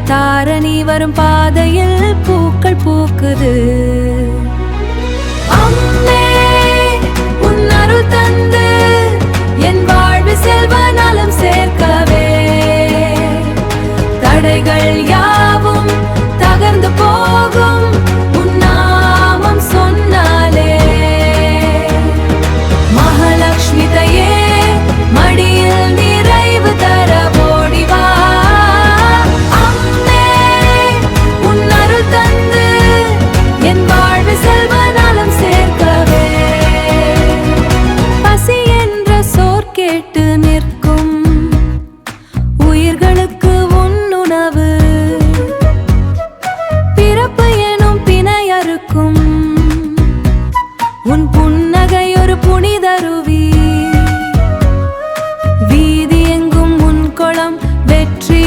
தாரணி வரும் பாதையில் பூக்கள் பூக்குது. அம்மே உன் அருள் தந்து என் வாழ்வு செல்வ நலம் சேர்க்கவே, தடைகள் யாவும் தகர்ந்து போகும் உன் நாமம் சொன்னாலே. மகாலட்சுமி தாயே மடியில் நிறைவு தர ஓடிவா. அம்மே உன் அருள் தந்து என் வாழ்வு செல்வ நலம் சேர்க்கவே, பசி என்ற சோர் கேட்டு நிற்கும் உயிர்களுக்கு உன்னுணவு, பிறப்பு எனும் பிணையறுக்கும் உன் புன்னகை ஒரு புனிதருவி. வீதி எங்கும் உன் குளம் வெற்றி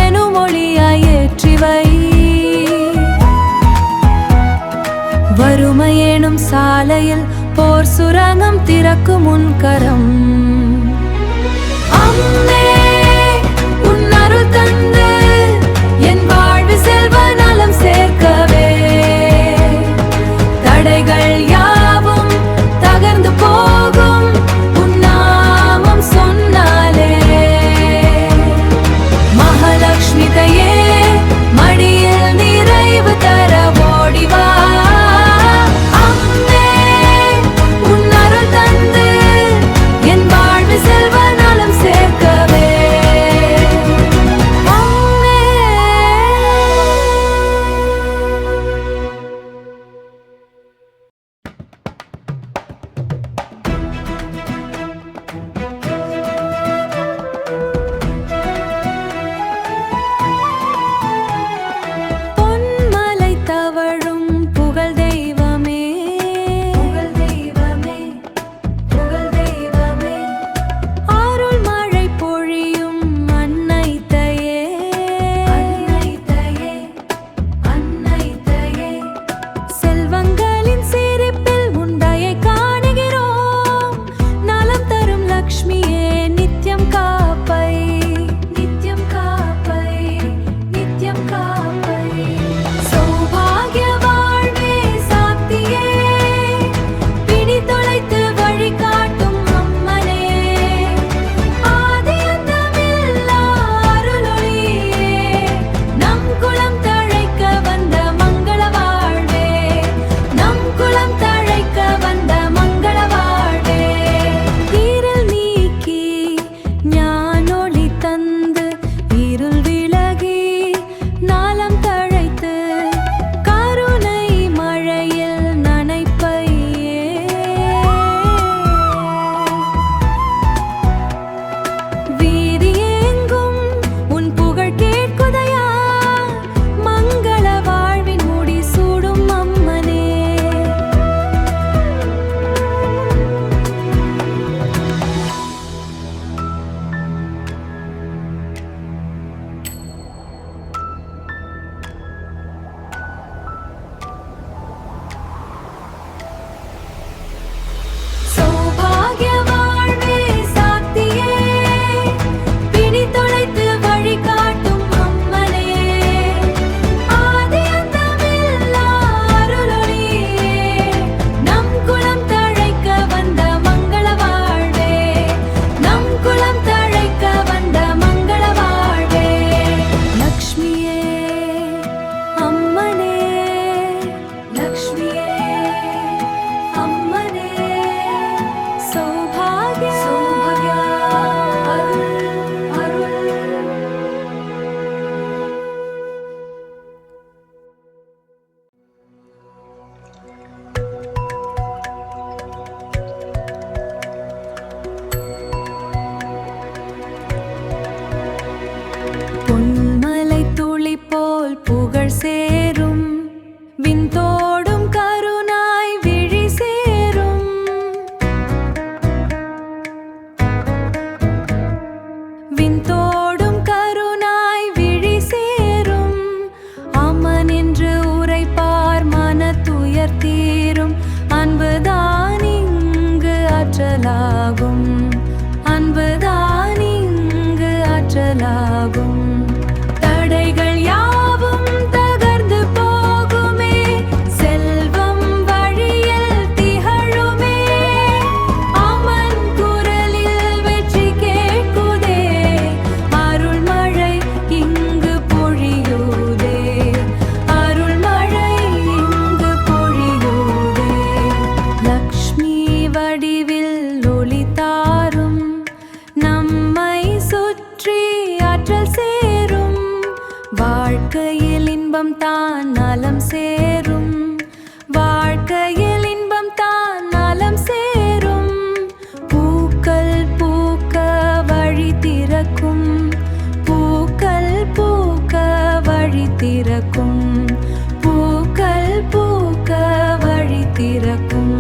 எனும் ஒளியாய் ஏற்றிவை. வறுமை எனும் சாலையில் போர் சுரங்கம் திறக்கும் உன் கரம். அம்மே உன் அருள் தந்து என் வாழ்வு செல்வ நலம் சேர்க்கவே, தடைகள் யாவும் தகர்ந்து போகும் உன் நாமம் சொன்னாலே. மகாலட்சுமி தாயே மடியில் நிறைவு தர ஓடிவா. அம்மே உன் அருள் தந்து என் வாழ்வு செல்வ நலம் சேர்க்கவே. வடிவில் ஒளி தாரும். நம்மை சுற்றி ஆற்றல் சேரும். வாழ்க்கையில் இன்பம் தான் நலம் சேரும். வாழ்க்கையில் இன்பம் தான் நலம் சேரும். பூக்கள் பூக்க வழி திறக்கும். பூக்கள் பூக்க வழி திறக்கும். பூக்கள் பூக்க வழி திறக்கும்.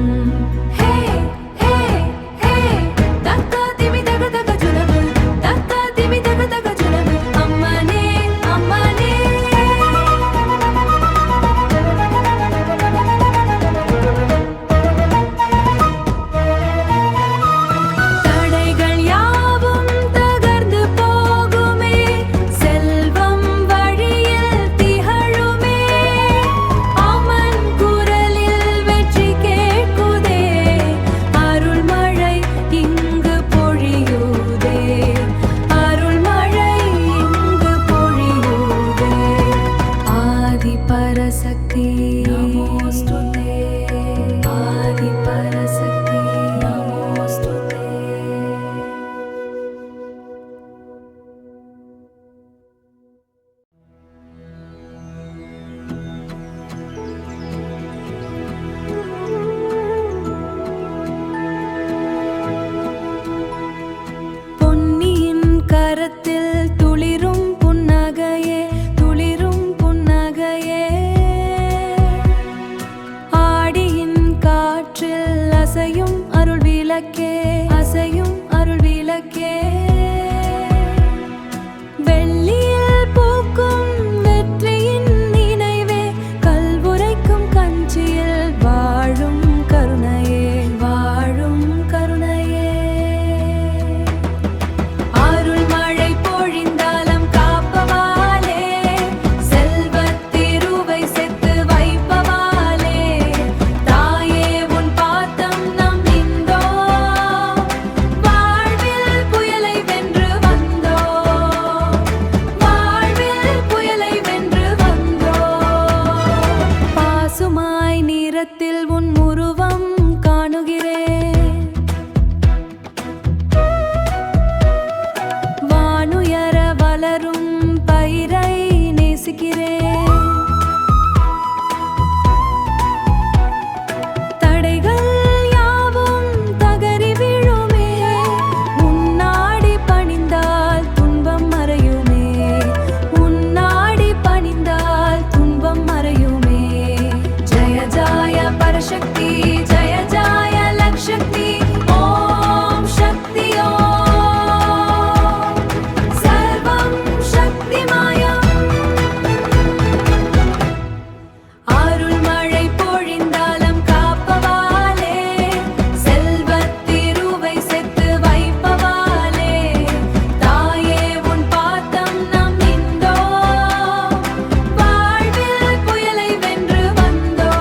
துளிரும் புன்னகையே துளிரும் புன்னகையே. ஆடியின் காற்றில் அசையும் அருள் விளக்கே அசையும் அருள் விளக்கே. வெள்ளியில் பூக்கும் வெற்றியின் நினைவே கல்வுரைக்கும் கஞ்சியில் வாழும் கருணையே வாழும் கருணையே. உன் உருவம் காணுகிறேன். வானுயர வளரும் பயிரை நேசிக்கிறேன். தடைகள் யாவும் தகரி விழுமே. உன்னாடி பணிந்தால் துன்பம் மறையுமே. உன்னாடி பணிந்தால் துன்பம் மறையுமே. ஜய ஜய பரசக்தி ஜய ஜய லக்ஷ்மி. ஓம் சக்தி ஓம் சர்வம் சக்திமயம். அருள்மழை பொழிந்தாலும் காப்பவாளே. செல்வத்திருவை செத்து வைப்பவாளே. தாயே உன் பாதம் நம்பிந்தோ. வாழ்வில் புயலை வென்று வந்தோ.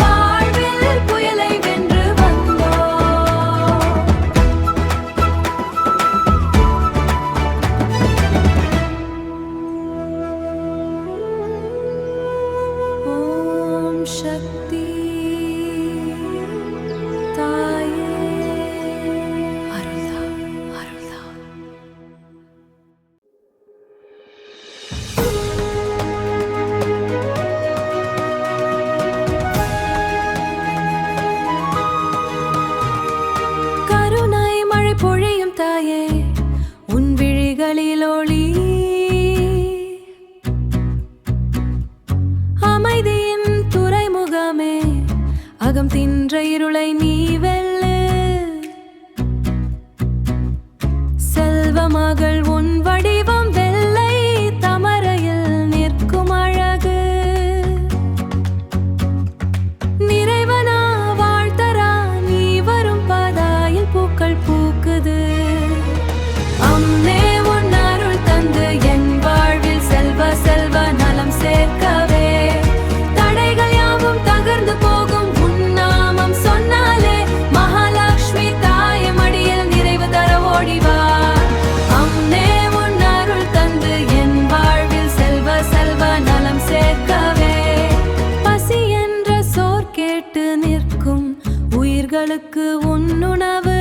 வாழ்வில் புயலை வென்று வந்தோ. ஓம் சக்தி தாயே அருள்தா அருள்தா. கருணை மழை பொழியும் தாயே உன் விழிகளில் ஒளி. அமைதியின் துறைமுகமே அகம் தின்ற இருளை நீ வெல்லு. செல்வமகள் உன் வடிவம் வெள்ளை தமரையில் நிற்கும் அழகு. நிறைவனா வாழ்த்தரா நீ வரும் பாதாயில் பூக்கள் பூக்குது. அம்மே உன் அருள் தந்து என் வாழ்வில் செல்வ செல்வ நலம் சேர்க்கவே. தடைகள் யாவும் தகர்ந்து போகும் உன் நாமம் சொன்னாலே. மகாலட்சுமி தாய் மடியில் நிறைவு தர ஓடிவா. அம்மே உயிர்களுக்கு உன்னுணவு